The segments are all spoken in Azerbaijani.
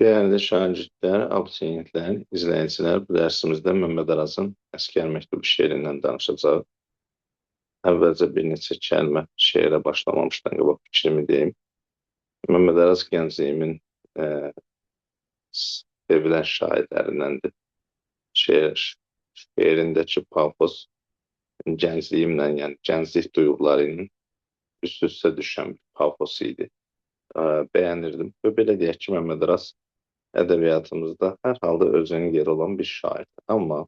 Değerli şagirdlər, abituriyentlər, izləyicilər, bu dərsimizdə Məmməd Arazın Əsgər Məktubu şeirindən danışacağıq. Əvvəlcə bir neçə kəlmə şeirə başlamamışdan qabaq fikrimi deyim. Məmməd Araz gəncliyimin sevilən şairlərindəndir. Şeirindəki pafos gəncliyimlə, yəni gənclik duyğuları ilə üst-üstə düşən bir pafos idi. Bəyənirdim. Və belə deyək ki, Məmməd Araz ədəbiyyatımızda hər halda özünün yeri olan bir şairdir. Amma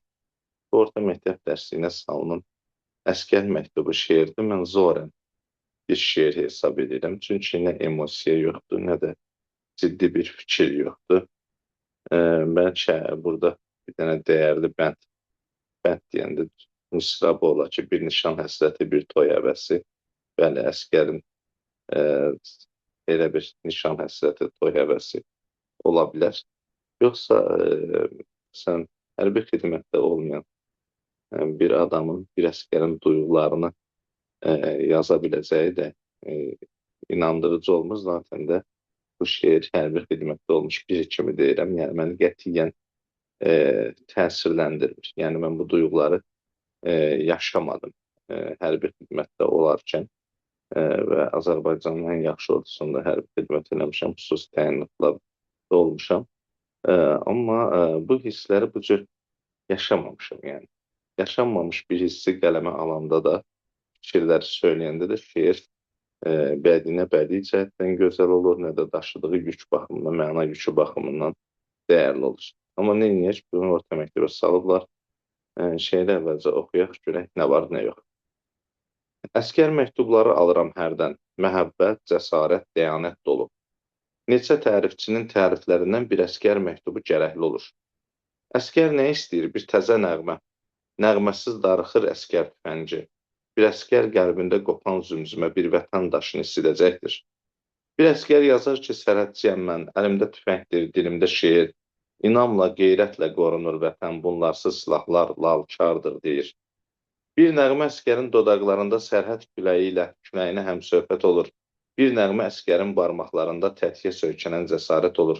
orta məktəb dərsliyinə salınan Əsgər Məktubu şeirdir. Mən zorən bir şeir hesab edirəm. Çünki nə emosiya yoxdur, nə də ciddi bir fikir yoxdur. Bəlkə burada bir dənə dəyərli bənd deyəndə misrabı ola ki, bir nişan həsrəti, bir toy həvəsi. Bəli, Əsgərin elə bir nişan həsrəti, toy həvəsi ola bilər. Yoxsa sən hərbi xidmətdə olmayan bir adamın, bir əsgərin duyğularını yaza biləcəyi də inandırıcı olmur. Zaten də bu şeir hərbi xidmətdə olmuş biri kimi deyirəm. Yəni məni qətiyyən təsirləndirmir. Yəni mən bu duyğuları yaşamadım hərbi xidmətdə olarkən və Azərbaycanın ən yaxşı ordusunda hərbi xidmət eləmişəm, xüsusi təyinatlarda olmuşam. Amma bu hissləri bu cür yaşamamışam yəni. Yaşanmamış bir hissi qələmə alanda da, fikirləri söyləyəndə də şeir bədinə bədii cəhətdən gözəl olur, nə də daşıdığı yük baxımından, məna yükü baxımından dəyərli olur. Amma neyniyək, bunu orta məktəbə salıblar. Şeiri əvvəlcə oxuyaq, görək nə var, nə yox. Əsgər məktubları alıram hərdən, məhəbbət, cəsarət, dəyanət dolu. Neçə tərifçinin təriflərindən bir əsgər məktubu gərəkli olur. Əsgər nə istəyir? Bir təzə nəğmə. Nəğməsiz darıxır əsgər tüfəngi. Bir əsgər qəlbində qopan zümzümə bir vətən daşını isidəcəkdir. Bir əsgər yazar ki, sərhədçiyəm mən, əlimdə tüfəngdir, dilimdə şeir. İnamla, qeyrətlə qorunur vətən, bunlarsız silahlar lalkardır, deyir. Bir nəğmə əsgərin dodaqlarında sərhəd küləyi ilə küləyinə həmsöhbət olur. Bir nəğmə əsgərin barmaqlarında tətiyə söykənən cəsarət olur.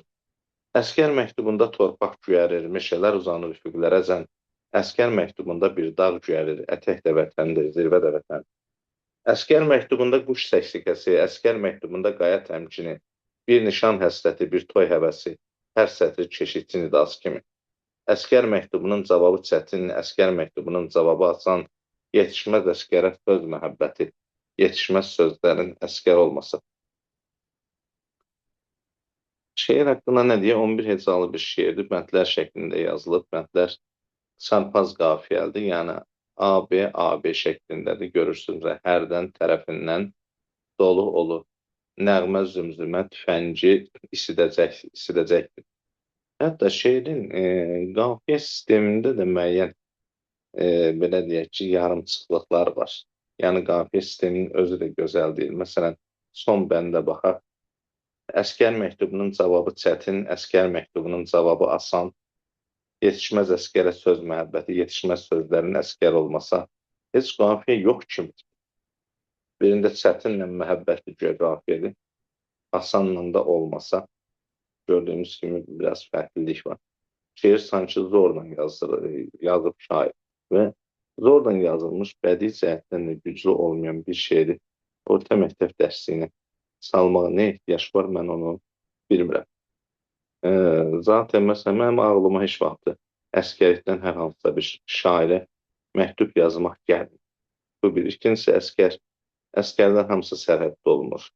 Əsgər məktubunda torpaq güyərir, meşələr uzanır üfüqlərə zən. Əsgər məktubunda bir dağ güyərir, ətək də vətəndir, zirvə də vətən. Əsgər məktubunda quş səksikəsi, əsgər məktubunda qaya təmkini, bir nişan həsrəti, bir toy həvəsi, hər sətri keşikçi nidası kimi. Əsgər məktubunun cavabı çətin, əsgər məktubunun cavabı asan, yetişməz əsgərə söz məhəbbəti, yetişməz sözlərin əsgər olmasa. Şeir haqqında nə deyə? 11 hecalı bir şeirdir, bəndlər şəklində yazılıb, bəndlər çarpaz qafiyəlidir, yəni AB, AB şəklindədir, görürsünüz, hərdən tərəfindən dolu olur, nəğmə, zümzümə, tüfəngi isidəcəkdir. Hətta şeirin qafiyə sistemində də müəyyən, belə deyək ki, yarımçıqlıqlar var. Yəni, qafiyə sisteminin özü də gözəl deyil. Məsələn, son bəndə baxaq, əsgər məktubunun cavabı çətin, əsgər məktubunun cavabı asan, yetişməz əsgərə söz məhəbbəti, yetişməz sözlərin əsgər olmasa, heç qafiyə yox kimi. Birində çətinlə məhəbbətli qafiyyədir, asanla da olmasa, gördüyümüz kimi biraz fərqlilik var. Şeir sanki zorla yazıb şair və zorla yazılmış, bədii cəhətdən də güclü olmayan bir şeiri orta məktəb dərsliyinə salmağa nə ehtiyac var, mən onu bilmirəm. Zaten məsələn, mənim ağlıma heç vaxtı əskərlikdən hər hansısa bir şairə məktub yazmaq gəlmir. Bu bir. İkincisi, əskərlər hamısı sərhəddə olmur.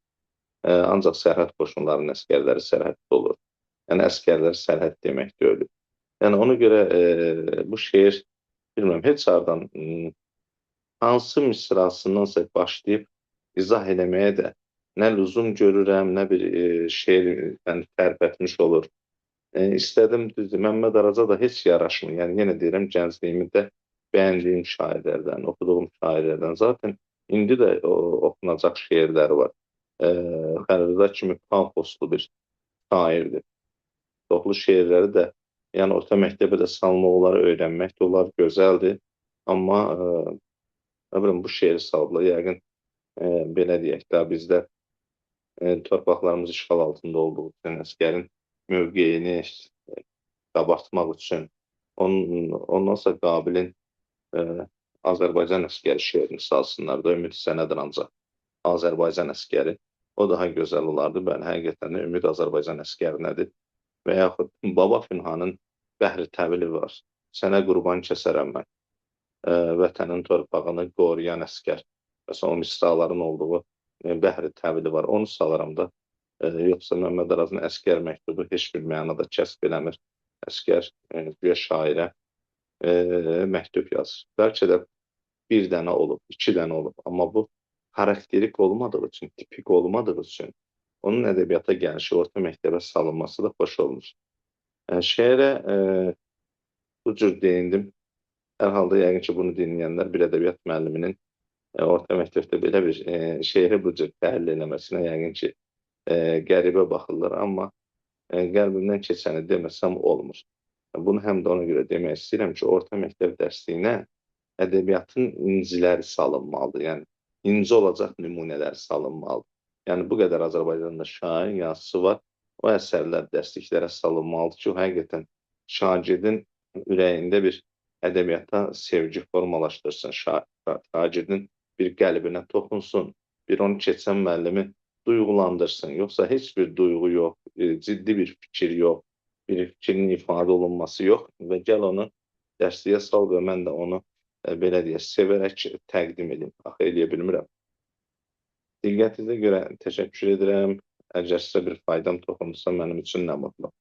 Ancaq sərhəd qoşunlarının əskərləri sərhəddə olur. Yəni, əskərlər sərhəd demək deyil. Yəni, ona görə bu şeir, bilmirəm, heç hardan hansı misrasındansa başlayıb izah eləməyə də nə lüzum görürəm, nə bir şeir tərpətmiş olur. İstədim, düzdür, Məmməd Araza da heç yaraşmır. Yəni, yenə deyirəm, gəncliyimdə bəyəndiyim şairlərdən, oxuduğum şairlərdən. Zaten indi də oxunacaq şeirləri var. Xəlilrza kimi pafoslu bir şairdir. Çoxlu şeirləri də, yəni orta məktəbə də salmaq olar, öyrənmək də olar, gözəldir. Amma bu şeiri salıblar. Yəqin, belə deyək də, bizdə torpaqlarımız işğal altında olduğu üçün əskərin mövqeyini qabartmaq üçün. Ondan sonra Qabilin e, Azərbaycan əsgəri şeirini salsınlar da, Ümid sənədir ancaq Azərbaycan əsgəri. O daha gözəl olardı. Bəli, həqiqətən də Ümid Azərbaycan əsgərinədir. Və yaxud Baba Fünhanın Bəhri Təbili var. Sənə qurban kəsərəm mən. Vətənin torpağını qoruyan əsgər. Məsələn, o misraların olduğu Bəhri Təbili var. Onu salaram da. Yoxsa Məmməd Arazın Əsgər məktubu heç bir mənada kəsb eləmir. Əsgər güya şairə məktub yazır. Bəlkə də bir dənə olub, 2 dənə olub. Amma bu xarakterik olmadığı üçün, tipik olmadığı üçün onun ədəbiyyata gəlişi, orta məktəbə salınması da xoş olmuş. Şeirə bu cür deyindim. Hər halda yəqin ki, bunu dinləyənlər bir ədəbiyyat müəlliminin orta məktəbdə belə bir şeiri bu cür təhlil eləməsinə yəqin ki, qəribə baxırlar. Amma qəlbimdən keçəni deməsəm olmur. Bunu həm də ona görə demək istəyirəm ki, orta məktəb dərsliyinə ədəbiyyatın inciləri salınmalıdır. Yəni, inci olacaq nümunələr salınmalıdır. Yəni, bu qədər Azərbaycanda şair, yazısı var. O əsərlər dərsliklərə salınmalıdır ki, o həqiqətən şagirdin ürəyində bir ədəbiyyata sevgi formalaşdırsın, şagirdin bir qəlbinə toxunsun, bir onu keçən müəllimi duyğulandırsın. Yoxsa heç bir duyğu yox, ciddi bir fikir yox, bir fikrin ifadə olunması yox və gəl onu dərsliyə sal və mən də onu belə deyə sevərək təqdim edim. Axı eləyə bilmirəm. Diqqətinizə görə təşəkkür edirəm. Əgər sizə bir faydam toxunursa mənim üçün nə mutlu.